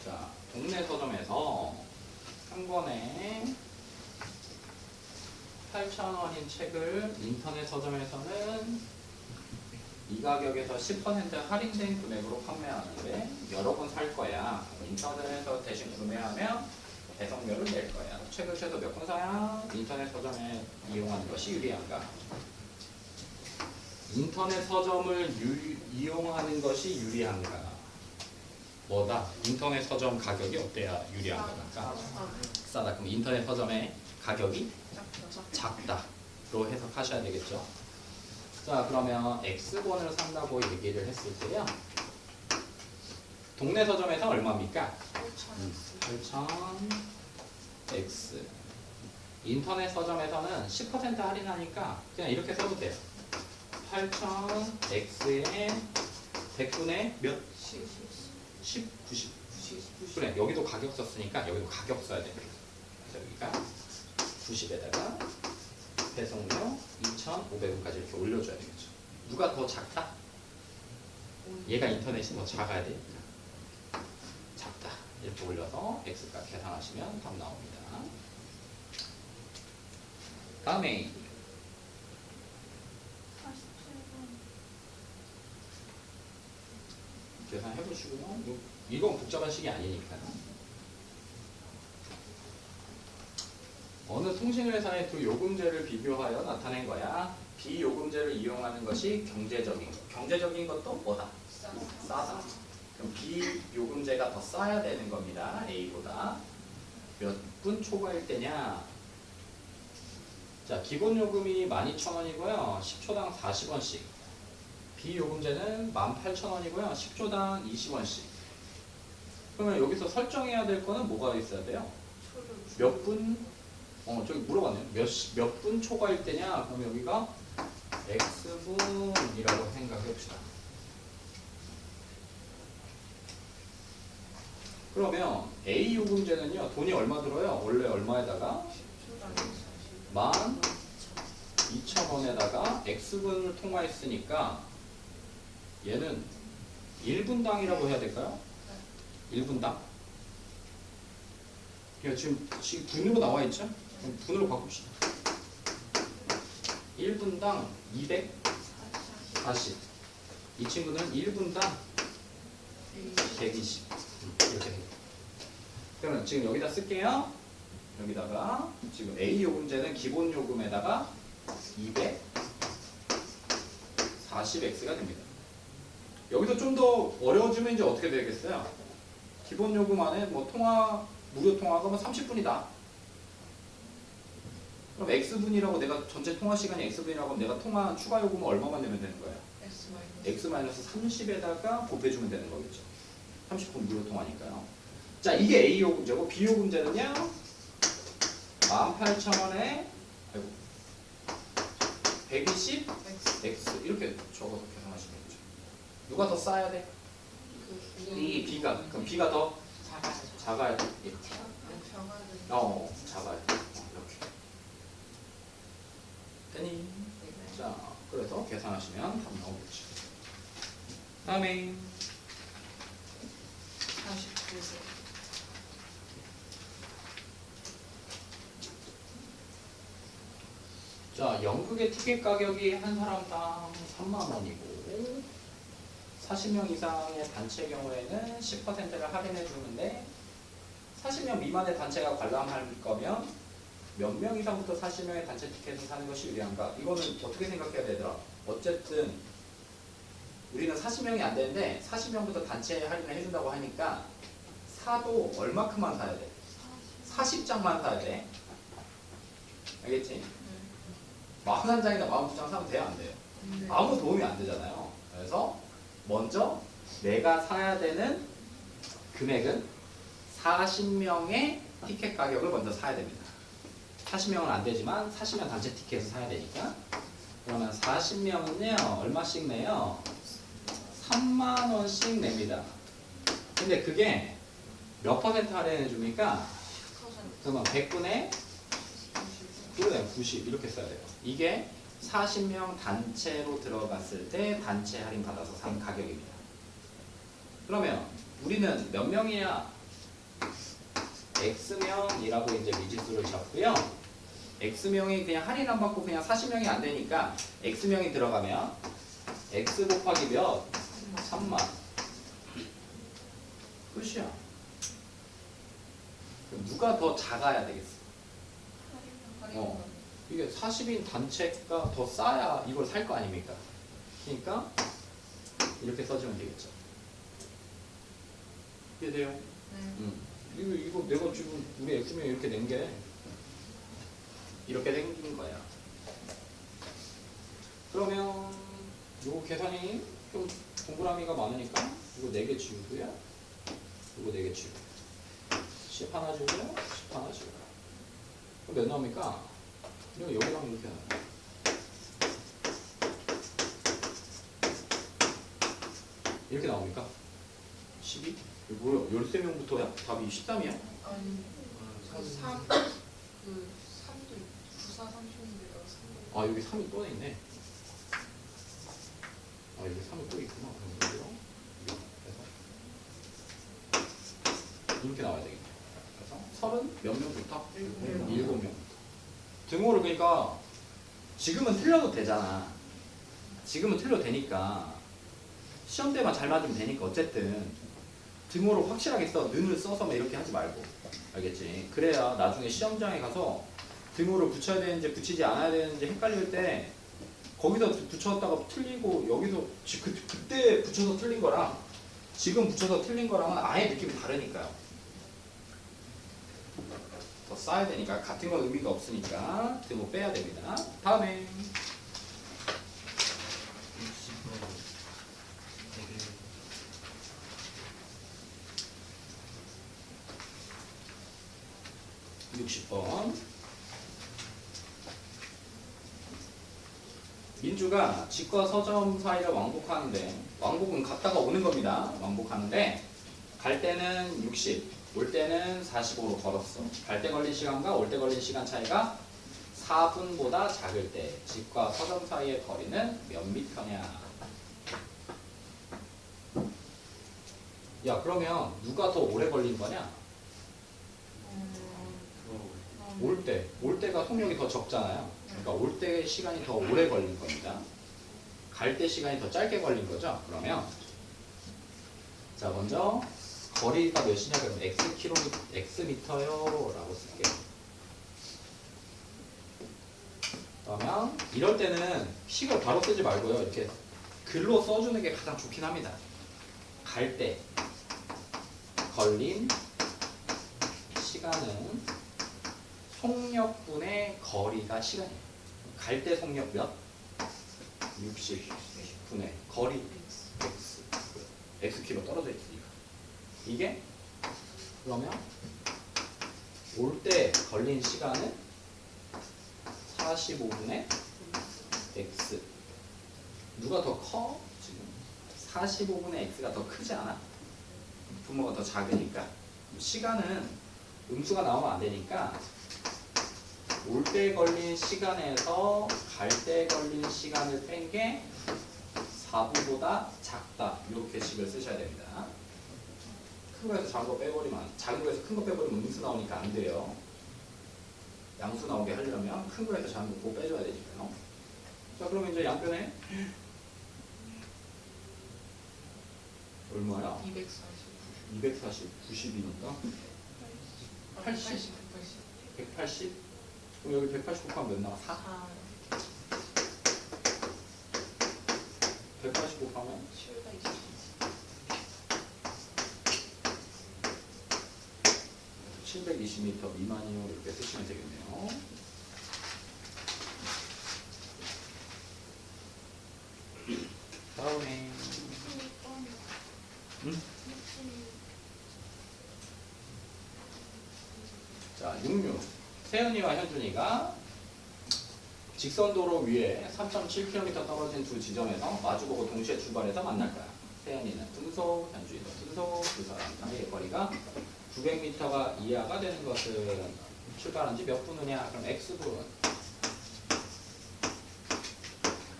자, 동네 서점에서 한 권에 8,000원인 책을 인터넷 서점에서는 이 가격에서 10% 할인된 금액으로 판매하는데 여러 권 살 거야. 인터넷에서 대신 구매하면 배송료를 낼 거야. 책을 최소 몇 권 사야 인터넷 서점에 이용하는 것이 유리한가? 인터넷 서점을 이용하는 것이 유리한가? 뭐다? 인터넷 서점 가격이 어때야 유리한 거니까? 싸다. 그럼 인터넷 서점의 가격이 작다로 해석하셔야 되겠죠. 자, 그러면 X권을 산다고 얘기를 했을 때요. 동네 서점에서 얼마입니까? 8,000 X. 인터넷 서점에서는 10% 할인하니까 그냥 이렇게 써도 돼요. 8,000 X에 100분의 몇? 10, 90. 그래, 여기도 가격 썼으니까 여기도 가격 써야 됩니다. 그래서 여기가 90에다가 배송료 2,500원까지 이렇게 올려줘야 되겠죠. 누가 더 작다? 얘가 인터넷이 더 작아야 되니까. 작다. 이렇게 올려서 X값 계산하시면 답 나옵니다. 다음에 47번. 계산해보시고요. 이건 복잡한 식이 아니니까요. 어느 통신회사의 두 요금제를 비교하여 나타낸 거야. 비요금제를 이용하는 것이 경제적인 것. 경제적인 것도 뭐다? 싸다. 그럼 비요금제가 더 싸야 되는 겁니다. A보다. 몇 분 초과일 때냐? 자, 기본 요금이 12,000원이고요. 10초당 40원씩. 비요금제는 18,000원이고요. 10초당 20원씩. 그러면 여기서 설정해야 될 거는 뭐가 있어야 돼요? 몇 분? 저기 물어봤네요. 몇 분 초과일 때냐? 그럼 여기가 X분이라고 생각해 봅시다. 그러면 A 요금제는요, 돈이 얼마 들어요? 원래 얼마에다가? 12,000원에다가 X분을 통화했으니까 얘는 1분당이라고 해야 될까요? 1분당? 지금 분으로 나와 있죠? 그럼 분으로 바꿉시다. 1분당 240. 이 친구는 1분당 120. 이렇게 됩니다. 그러면 지금 여기다 쓸게요. 여기다가 지금 A 요금제는 기본 요금에다가 240X가 됩니다. 여기서 좀 더 어려워지면 이제 어떻게 되겠어요? 기본 요금 안에 뭐 무료 통화가 뭐 30분이다. 그럼 X분이라고 내가 전체 통화 시간이 X분이라고 하면 내가 통화 추가 요금은 얼마만 내면 되는 거예요? X-30에다가 곱해주면 되는 거겠죠. 30분 무료 통화니까요. 자, 이게 A 요금제고 B 요금제는요. 18,000원에 120 X 이렇게 적어서 계산하시면 되죠. 누가 더 싸야 돼? 이 B가. 그럼 B가 더 작아야 돼. 이렇게. 작아야 돼. 이렇게. 됐니? 자, 그래서 계산하시면 답 나오겠죠. 다음에 49세. 자, 연극의 티켓 가격이 한 사람당 3만원이고 40명 이상의 단체 경우에는 10%를 할인해 주는데 40명 미만의 단체가 관람할 거면 몇 명 이상부터 40명의 단체 티켓을 사는 것이 유리한가? 이거는 어떻게 생각해야 되더라? 어쨌든 우리는 40명이 안 되는데 40명부터 단체 할인을 해준다고 하니까 사도 얼마큼만 사야 돼? 40장만 사야 돼. 알겠지? 41장이나 42장 사면 돼요, 안 돼요? 네. 아무 도움이 안 되잖아요. 그래서 먼저 내가 사야 되는 금액은 40명의 티켓 가격을 먼저 사야 됩니다. 40명은 안 되지만 사시면 단체 티켓을 사야 되니까. 그러면 40명은요 얼마씩 내요? 3만 원씩 냅니다. 근데 그게 몇 퍼센트 할인해 줍니까? 그러면 100분의 90 이렇게 써야 돼요. 이게 40명 단체로 들어갔을 때 단체 할인 받아서 산 가격입니다. 그러면 우리는 몇 명이야? X명이라고 이제 미지수를 잡고요. X명이 그냥 할인 안 받고 그냥 40명이 안 되니까 X명이 들어가면 X 곱하기 몇? 3만. 끝이야. 그럼 누가 더 작아야 되겠어? 이게 40인 단체가 더 싸야 이걸 살 거 아닙니까? 그러니까 이렇게 써주면 되겠죠. 이해돼요? 네. 이거 내가 지금 우리 X명 이렇게 낸 게 이렇게 생긴 거야. 그러면 요 계산이 좀 동그라미가 많으니까 이거 4개 지우고요. 이거 4개 지우고 10 하나 지우고요. 10 하나 지우고. 그럼 몇 나옵니까? 이거 여기랑 이렇게 나와요. 이렇게 나옵니까? 12? 이거 뭐야? 13명부터야? 답이 13이야? 아니 그 3, 그 3도 9, 4, 30인데다가 3도 아 여기 3이 또 있네. 아 여기 3이 또 있구나. 그럼 여기로 그래서 이렇게 나와야 되겠네. 그래서 30 몇 명부터? 7명. 등호를 그러니까 지금은 틀려도 되잖아. 지금은 틀려도 되니까 시험 때만 잘 맞으면 되니까 어쨌든 등호를 확실하게 써. 는을 써서 막 이렇게 하지 말고. 알겠지? 그래야 나중에 시험장에 가서 등호를 붙여야 되는지 붙이지 않아야 되는지 헷갈릴 때 거기서 붙였다가 틀리고 여기서 그때 붙여서 틀린 거랑 지금 붙여서 틀린 거랑은 아예 느낌이 다르니까요. 더 써야 되니까 같은 건 의미가 없으니까 등호 빼야 됩니다. 다음에 60번 민주가 집과 서점 사이를 왕복하는데 왕복은 갔다가 오는 겁니다. 왕복하는데 갈 때는 60, 올 때는 45로 걸었어. 갈 때 걸린 시간과 올 때 걸린 시간 차이가 4분보다 작을 때 집과 서점 사이의 거리는 몇 미터냐? 야 그러면 누가 더 오래 걸린 거냐? 올 때가 속력이 더 적잖아요. 그러니까 올 때 시간이 더 오래 걸린 겁니다. 갈 때 시간이 더 짧게 걸린 거죠. 그러면 자 먼저 거리가 몇이냐 그러면 x미터요 라고 쓸게요. 그러면 이럴 때는 식을 바로 쓰지 말고요. 이렇게 글로 써주는 게 가장 좋긴 합니다. 갈 때 걸린 시간은 속력분의 거리가 시간이에요. 갈 때 속력 몇? 60분의 거리 x. x키로 떨어져 있으니까. 이게 그러면 올 때 걸린 시간은 45분의 x. 누가 더 커? 지금 45분의 x가 더 크지 않아? 분모가 더 작으니까. 시간은 음수가 나오면 안 되니까 올 때 걸린 시간에서 갈 때 걸린 시간을 뺀 게 4분보다 작다. 이렇게 식을 쓰셔야 됩니다. 큰 거에서 작은 거 빼버리면, 작은 거에서 큰 거 빼버리면 음수 나오니까 안 돼요. 양수 나오게 하려면 큰 거에서 작은 거 꼭 빼줘야 되니까요. 자, 그러면 이제 양변에 얼마야? 240, 90이니까 80? 180? 그럼 여기 180 곱하면 몇 나와? 4? 180 곱하면 720m 미만이요. 이렇게 쓰시면 되겠네요. 다음에 62번. 응? 62. 자, 66. 세은이와 현준이가 직선도로 위에 3.7km 떨어진 두 지점에서 마주보고 동시에 출발해서 만날 거야. 세은이는 등속, 현준이도 등속, 두 사람 사이의 거리가 900m가 이하가 되는 것은 출발한 지 몇 분 후냐? 그럼 X분.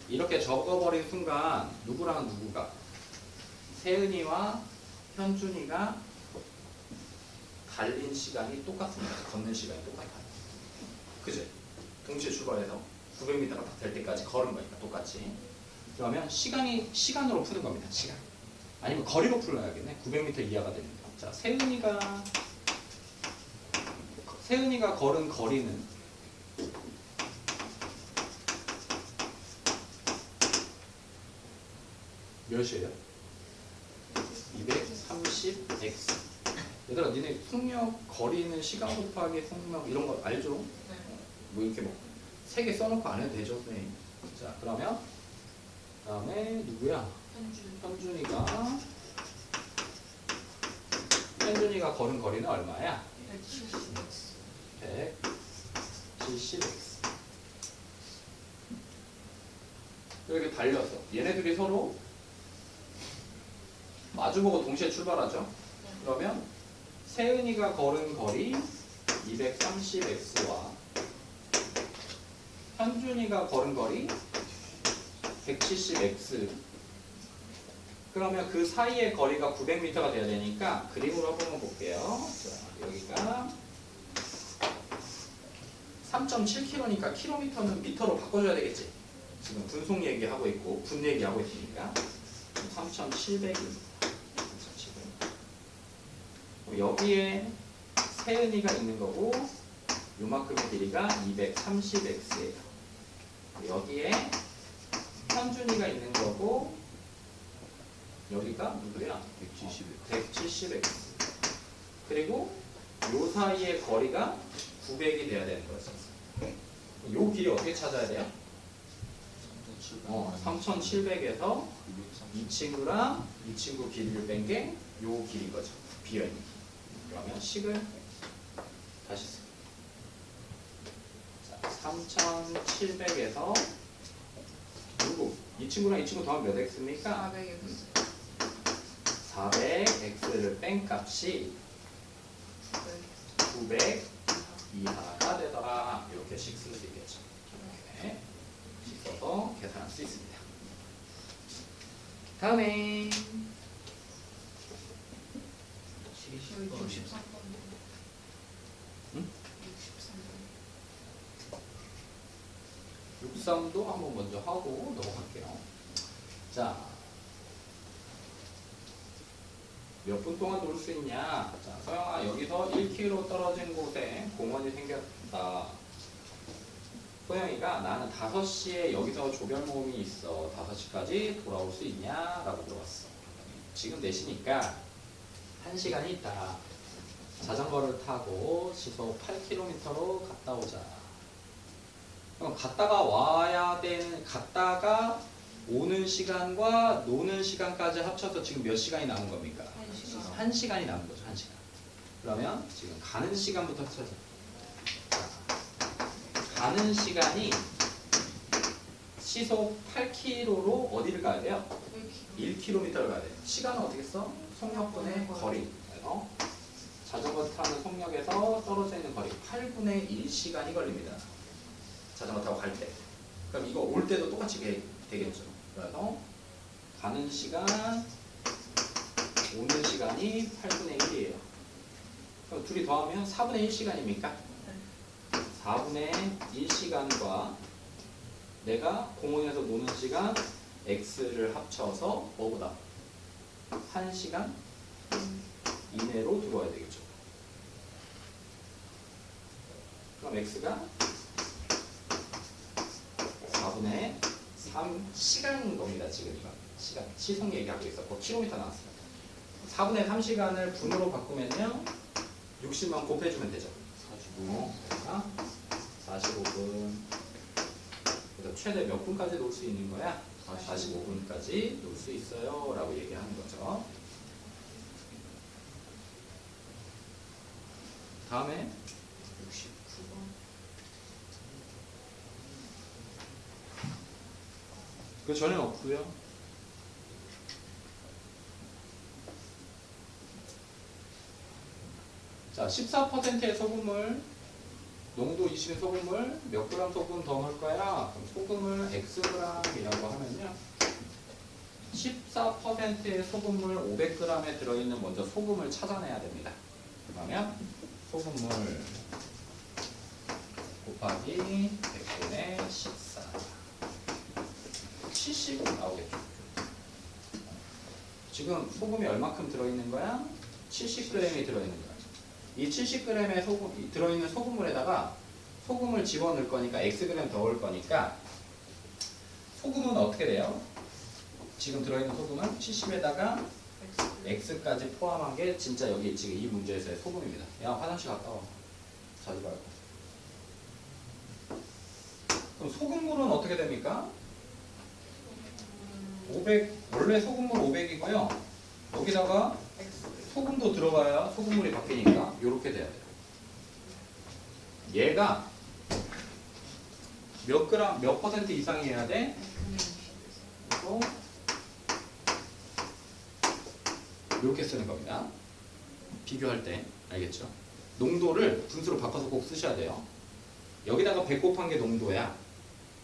이렇게 적어버린 순간 누구랑 누구가? 세은이와 현준이가 달린 시간이 똑같습니다. 걷는 시간이 똑같아요. 그죠? 동시에 출발해서 900m가 될 때까지 걸은 거니까 똑같이. 그러면 시간으로 푸는 겁니다. 시간. 아니면 거리로 풀어야겠네. 900m 이하가 되니까. 자, 세은이가 걸은 거리는 몇이에요? 230x. 얘들아, 니네 속력 거리는 시간 곱하기 속력 이런 거 알죠? 네. 뭐 이렇게 뭐 3개 써놓고 안 해도 되죠, 선생님. 자, 그러면 다음에 누구야? 현준이가 걸은 거리는 얼마야? 170x. 이렇게 달렸어. 얘네들이 서로 마주보고 동시에 출발하죠. 그러면 세은이가 걸은 거리 230x와 현준이가 걸은 거리 170x. 그러면 그 사이의 거리가 900m가 돼야 되니까 그림으로 한번 볼게요. 자, 여기가 3.7km니까 킬로미터는 미터로 바꿔줘야 되겠지. 지금 분속 얘기하고 있고 분 얘기하고 있으니까 3,700입니다. 여기에 세은이가 있는 거고 요만큼의 길이가 230x예요. 여기에 현준이가 있는 거고 여기가 누구야? 170x. 그리고 요 사이의 거리가 900이 돼야 되는 거였어. 요 길이 어떻게 찾아야 돼요? 3700에서 이 친구랑 이 친구 길이를 뺀 게 요 길인 거죠. 비어있는 길. 그러면 식을 다시 쓰. 자, 3700에서 누구? 이 친구랑 이 친구 더하면 몇 x입니까? 400x를 뺀 값이 900 이하가 되더라. 이렇게 식 쓸 수 있겠죠. 이렇게 식 써서 계산할 수 있습니다. 다음에 63번. 응? 63번. 63도 한번 먼저 하고 넘어갈게요. 자, 몇 분 동안 놀 수 있냐? 자, 서영아, 여기서 1km 떨어진 곳에 공원이 생겼다. 소영이가 나는 5시에 여기서 조별 모임이 있어. 5시까지 돌아올 수 있냐? 라고 물어봤어. 지금 4시니까 1시간이 있다. 자전거를 타고 시속 8km로 갔다 오자. 그럼 갔다가 오는 시간과 노는 시간까지 합쳐서 지금 몇 시간이 남은 겁니까? 1시간. 1시간이 남은 거죠. 1시간. 그러면 지금 가는 시간부터 찾아. 가는 시간이 시속 8km로 어디를 가야 돼요? 1km를 가야 돼요. 시간은 어떻게 써? 속력분의 거리. 그래서 자전거 타는 속력에서 떨어져 있는 거리 8분의 1시간이 걸립니다. 자전거 타고 갈 때. 그럼 이거 올 때도 똑같이 되겠죠. 그래서 가는 시간, 오는 시간이 8분의 1이에요. 그럼 둘이 더하면 4분의 1시간입니까? 4분의 1시간과 내가 공원에서 노는 시간 x를 합쳐서 뭐보다 1시간 이내로 들어와야 되겠죠. 그럼 x가 4분의 3 시간인 겁니다. 지금 이거 시간 시속 얘기하고 있었고 킬로미터 나왔어요. 4분의 3시간을 분으로 바꾸면요 60만 곱해주면 되죠. 45분. 그래서 최대 몇 분까지 놀 수 있는 거야? 45분까지 놀 수 있어요 라고 얘기하는 거죠. 다음에 69번. 그 전에는 없고요. 자, 14%의 소금물, 농도 20의 소금물, 몇 그램 소금 더 넣을 거야? 그럼 소금을 Xg이라고 하면요. 14%의 소금물 500g에 들어있는 먼저 소금을 찾아내야 됩니다. 그러면 소금물 곱하기 100분의 14 70 나오겠죠. 지금 소금이 얼마큼 들어있는 거야? 70g이 들어있는 거야. 이 70g의 소금, 들어있는 소금물에다가 소금을 집어넣을 거니까 Xg 더 넣을 거니까 소금은 어떻게 돼요? 지금 들어있는 소금은 70에다가 X까지 포함한 게 진짜 여기 지금 이 문제에서의 소금입니다. 야, 화장실 갔다 와. 자지 말고. 그럼 소금물은 어떻게 됩니까? 500, 원래 소금물 500이고요. 여기다가 소금도 들어가야 소금물이 바뀌니까 이렇게 돼야 돼요. 얘가 몇 그램, 몇 퍼센트 이상이어야 돼? 그리고 이렇게 쓰는 겁니다. 비교할 때 알겠죠? 농도를 분수로 바꿔서 꼭 쓰셔야 돼요. 여기다가 100 곱한 게 농도야.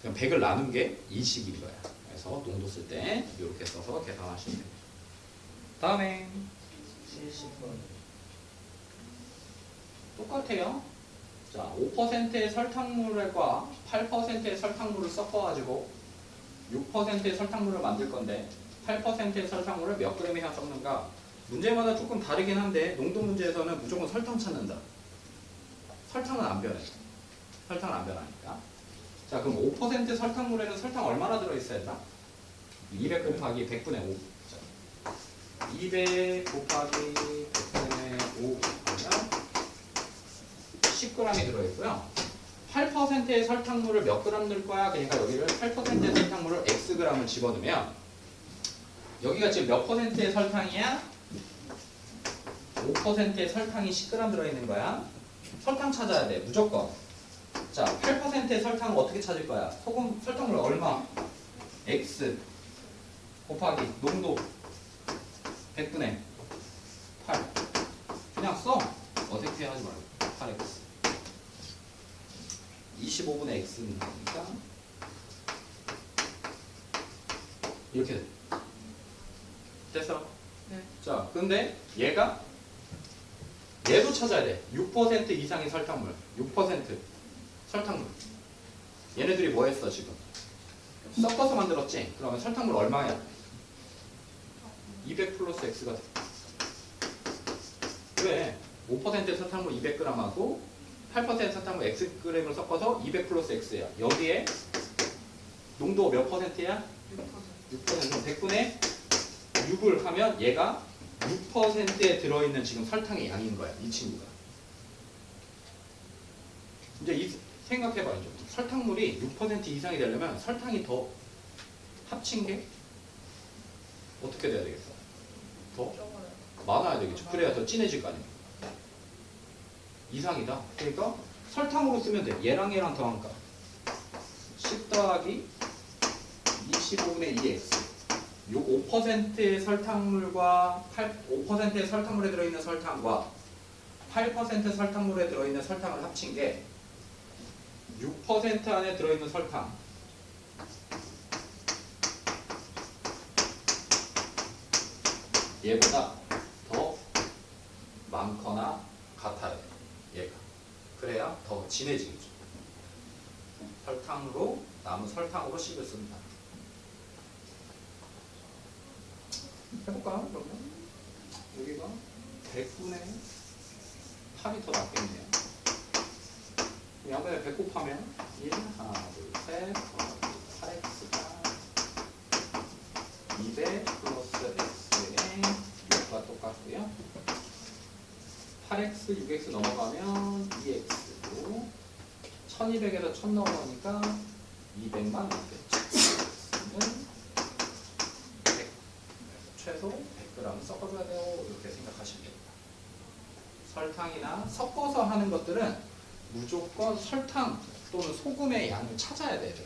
그럼 100을 나눈 게 20인 거야. 그래서 농도 쓸 때 이렇게 써서 계산하시면 됩니다. 다음에 70번. 똑같아요. 자, 5%의 설탕물과 8%의 설탕물을 섞어가지고 6%의 설탕물을 만들 건데 8%의 설탕물을 몇 그램이나 섞는가? 문제마다 조금 다르긴 한데 농도 문제에서는 무조건 설탕 찾는다. 설탕은 안 변해. 설탕은 안 변하니까. 자, 그럼 5% 설탕물에는 설탕 얼마나 들어있어야 된다? 200 곱하기 100분의 5. 자, 200 곱하기 100분의 5 하면 10g이 들어있고요. 8%의 설탕물을 몇 그램 넣을 거야? 그러니까 여기를 8%의 설탕물을 Xg을 집어넣으면 여기가 지금 몇 퍼센트의 설탕이야? 5%의 설탕이 10g 들어있는 거야. 설탕 찾아야 돼. 무조건. 자, 8%의 설탕을 어떻게 찾을 거야? 소금, 설탕물 얼마? X 곱하기 농도 100분의 8. 그냥 써. 어색해 하지 말고. 8X. 25분의 X는 나오니까 이렇게 돼. 됐어? 네. 자, 근데 얘도 찾아야 돼. 6% 이상의 설탕물. 6% 설탕물. 얘네들이 뭐 했어, 지금? 섞어서 만들었지? 그러면 설탕물 얼마야? 200 플러스 X가 돼. 왜? 5% 설탕물 200g하고 8% 설탕물 Xg을 섞어서 200 플러스 X야. 여기에 농도 몇 퍼센트야? 6%. 6%. 100분의 6을 하면 얘가 6%에 들어있는 지금 설탕의 양인 거야. 이 친구가. 이제 생각해봐. 이제 설탕물이 6% 이상이 되려면 설탕이 더 합친 게 어떻게 돼야 되겠어? 더 적어요. 많아야 되겠죠. 그래야 더 진해질 거 아닙니까? 이상이다. 그러니까 설탕으로 쓰면 돼. 얘랑 얘랑 더한가. 10 더하기 25분의 2x. 요 5%의 설탕물과 5%의 설탕물에 들어있는 설탕과 8% 설탕물에 들어있는 설탕을 합친 게 6% 안에 들어있는 설탕. 얘보다 더 많거나 같아야 돼. 얘가. 그래야 더 진해지겠죠. 설탕으로 남은 설탕으로 식을 씁니다. 해볼까? 그러면 여기가 100분의 8이 더 낫겠네요. 양변에 100 곱하면 1, 하나, 둘, 셋, 8x가 200 플러스 x의 6과 똑같고요. 8x, 6x 넘어가면 2x고 1200에서 1000 넘어가니까 200만 남겠죠. x는 섞어줘야 돼요. 이렇게 생각하시면 됩니다. 설탕이나 섞어서 하는 것들은 무조건 설탕 또는 소금의 양을 찾아야 되죠.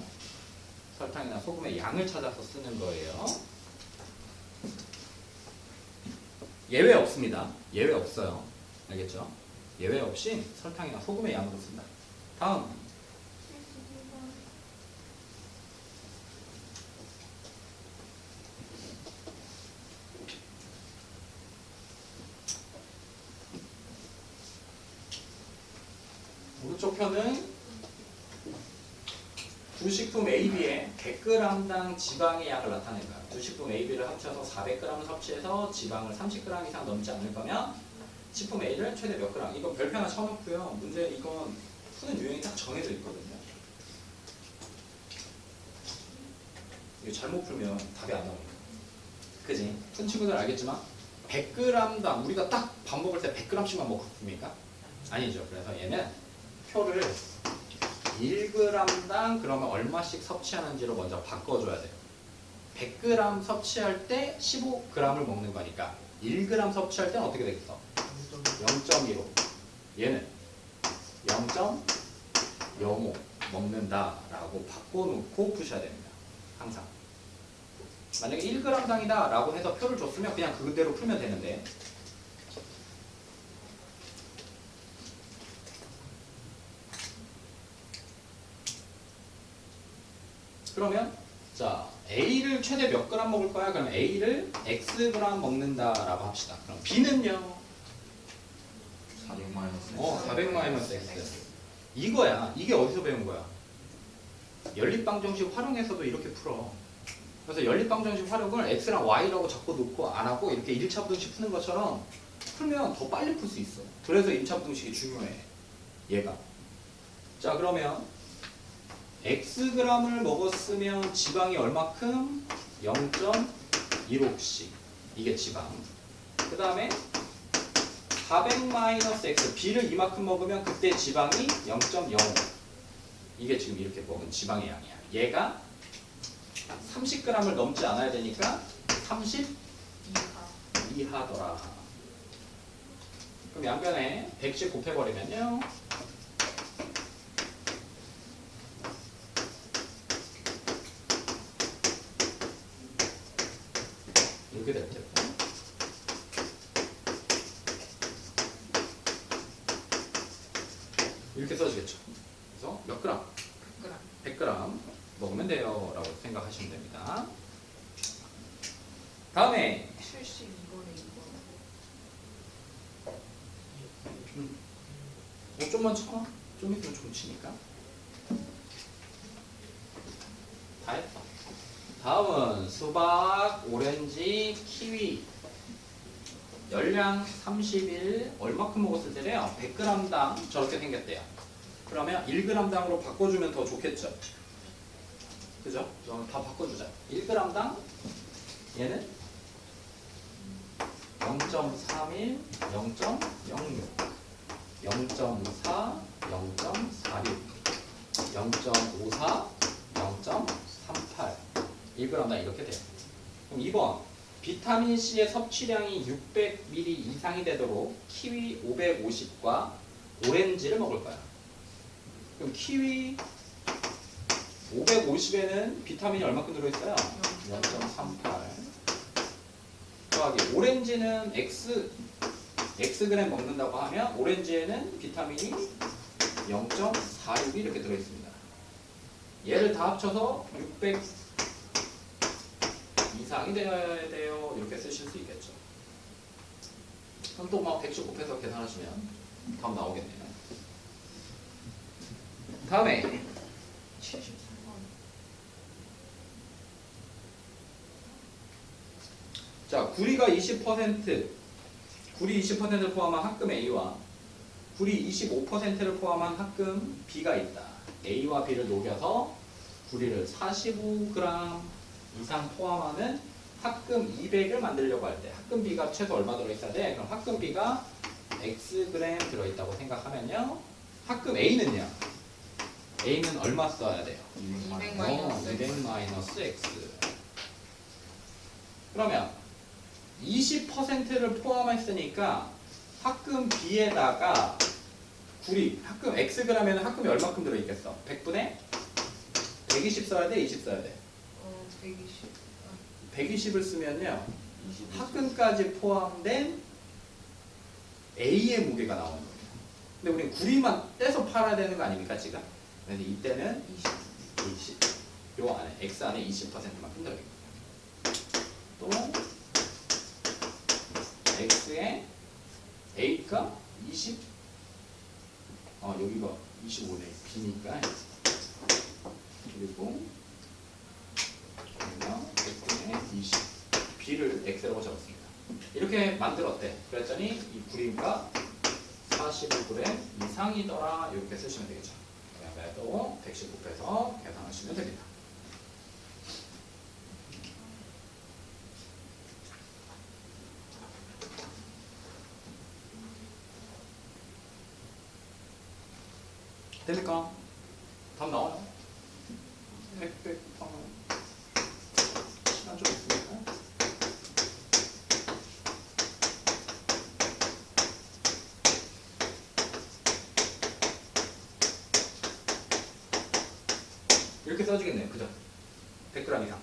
설탕이나 소금의 양을 찾아서 쓰는 거예요. 예외 없습니다. 예외 없어요. 알겠죠? 예외 없이 설탕이나 소금의 양으로 쓴다. 다음 72번. 오른쪽 편은 두 식품 AB의 100g당 지방의 양을 나타낸 거야. 두 식품 AB를 합쳐서 400g 섭취해서 지방을 30g 이상 넘지 않을 거면 식품 A를 최대 몇 g? 이거 별표 하나 쳐놓고요. 문제 이건 푸는 유형이 딱 정해져 있거든요. 이거 잘못 풀면 답이 안 나옵니다. 그지? 푼 친구들 알겠지만 100g당 우리가 딱 밥 먹을 때 100g씩만 먹습니까? 아니죠. 그래서 얘는 표를 1g당 그러면 얼마씩 섭취하는지로 먼저 바꿔줘야 돼요. 100g 섭취할 때 15g을 먹는 거니까 1g 섭취할 때는 어떻게 되겠어? 0.15. 얘는 0.05 먹는다라고 바꿔놓고 푸셔야 됩니다. 항상. 만약에 1g당이다 라고 해서 표를 줬으면 그냥 그대로 풀면 되는데 그러면 자 A를 최대 몇 그램 먹을 거야? 그럼 A를 X 그램 먹는다라고 합시다. 그럼 B는요? 400 마이너스 400 마이너스 X. 이거야. 이게 어디서 배운 거야? 연립방정식 활용해서도 이렇게 풀어. 그래서 연립방정식 활용을 X랑 Y라고 자꾸 놓고 안 하고 이렇게 1차 부등식 푸는 것처럼 풀면 더 빨리 풀 수 있어. 그래서 1차 부등식이 중요해. 얘가. 자 그러면 Xg을 먹었으면 지방이 얼마큼? 0.15씩. 이게 지방. 그 다음에 400 마이너스 X. B를 이만큼 먹으면 그때 지방이 0.05. 이게 지금 이렇게 먹은 지방의 양이야. 얘가 30g을 넘지 않아야 되니까 30 이하더라. 그럼 양변에 100씩 곱해버리면요. 이렇게 됐죠. 이렇게 써지겠죠. 그래서 몇 그램? 100g. 100g 먹으면 돼요 라고 생각하시면 됩니다. 다음에 72번에 2번. 좀만 쳐. 좀 있으면 좀 치니까. 다 했어. 다음은 수박, 오렌지, 키위. 열량 30일 얼마큼 먹었을 때래요? 100g당 저렇게 생겼대요. 그러면 1g당으로 바꿔주면 더 좋겠죠? 그죠? 그럼 다 바꿔주자. 1g당 얘는 0.31, 0.06, 0.4, 0.46, 0.54, 0.38 1g당 이렇게 돼요. 그럼 2번 비타민 C의 섭취량이 600ml 이상이 되도록 키위 550과 오렌지를 먹을 거야. 그럼 키위 550에는 비타민이 얼마큼 들어있어요? 0.38 더하기 오렌지는 X그램 먹는다고 하면 오렌지에는 비타민이 0.46이 이렇게 들어있습니다. 얘를 다 합쳐서 600 이상이 되어야 돼요. 이렇게 쓰실 수 있겠죠. 그럼 또 막 100씩 곱해서 계산하시면 답 나오겠네요. 다음에 73번. 자, 구리가 20%, 구리 20%를 포함한 합금 A와 구리 25%를 포함한 합금 B가 있다. A와 B를 녹여서 구리를 45g 이상 포함하는 합금 200을 만들려고 할 때 합금 B가 최소 얼마 들어있어야 돼? 그럼 합금 B가 Xg 들어있다고 생각하면요. 합금 A는요. A는 얼마 써야 돼요? 200 마이너스 200 마이너스 X. 그러면 20%를 포함했으니까 합금 B에다가 구리 합금 Xg라면 합금이 얼마큼 들어있겠어? 100분의 120 써야 돼? 20 써야 돼? 120. 120을 쓰면요 20. 합금까지 포함된 A의 무게가 나오는 거예요. 근데 우리는 구리만 떼서 팔아야 되는 거 아닙니까 지금? 그래서 이때는 20. 요 안에 X 안에 20%만큼 들어있고 또 X에 A가 20 여기가 25네 B니까 그리고 여기가 X에 20 B를 X라고 적었습니다. 이렇게 만들었대. 그랬더니 이 구리가 45g 이상이더라 이렇게 쓰시면 되겠죠. 그다음에 또 119빼서 계산하시면 됩니다. 됩니까? 답 나와요? 팩팩 시간 좀 있습니까? 이렇게 써주겠네요. 그죠? 100g 이상.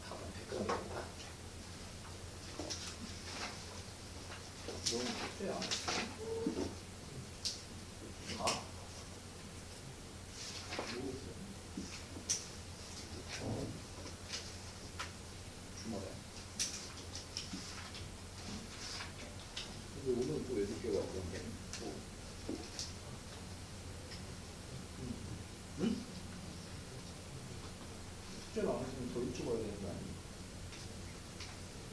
답은 100g입니다. 너무 쉽대요. 주말에. 근데 오늘 또 왜 늦게 와 그런 게? 응? 숙제를 안 했으면 더 일찍 와야 되는 거 아니에요?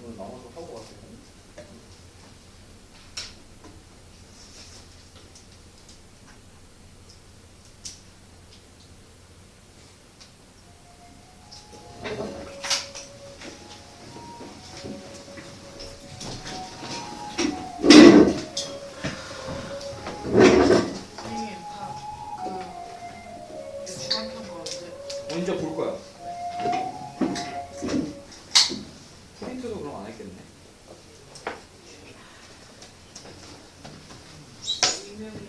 오늘 나와서 하고 왔어요. 선생님 중학교 거인데 언제 볼 거야? 프린트도 그럼 안 했겠네. 이명이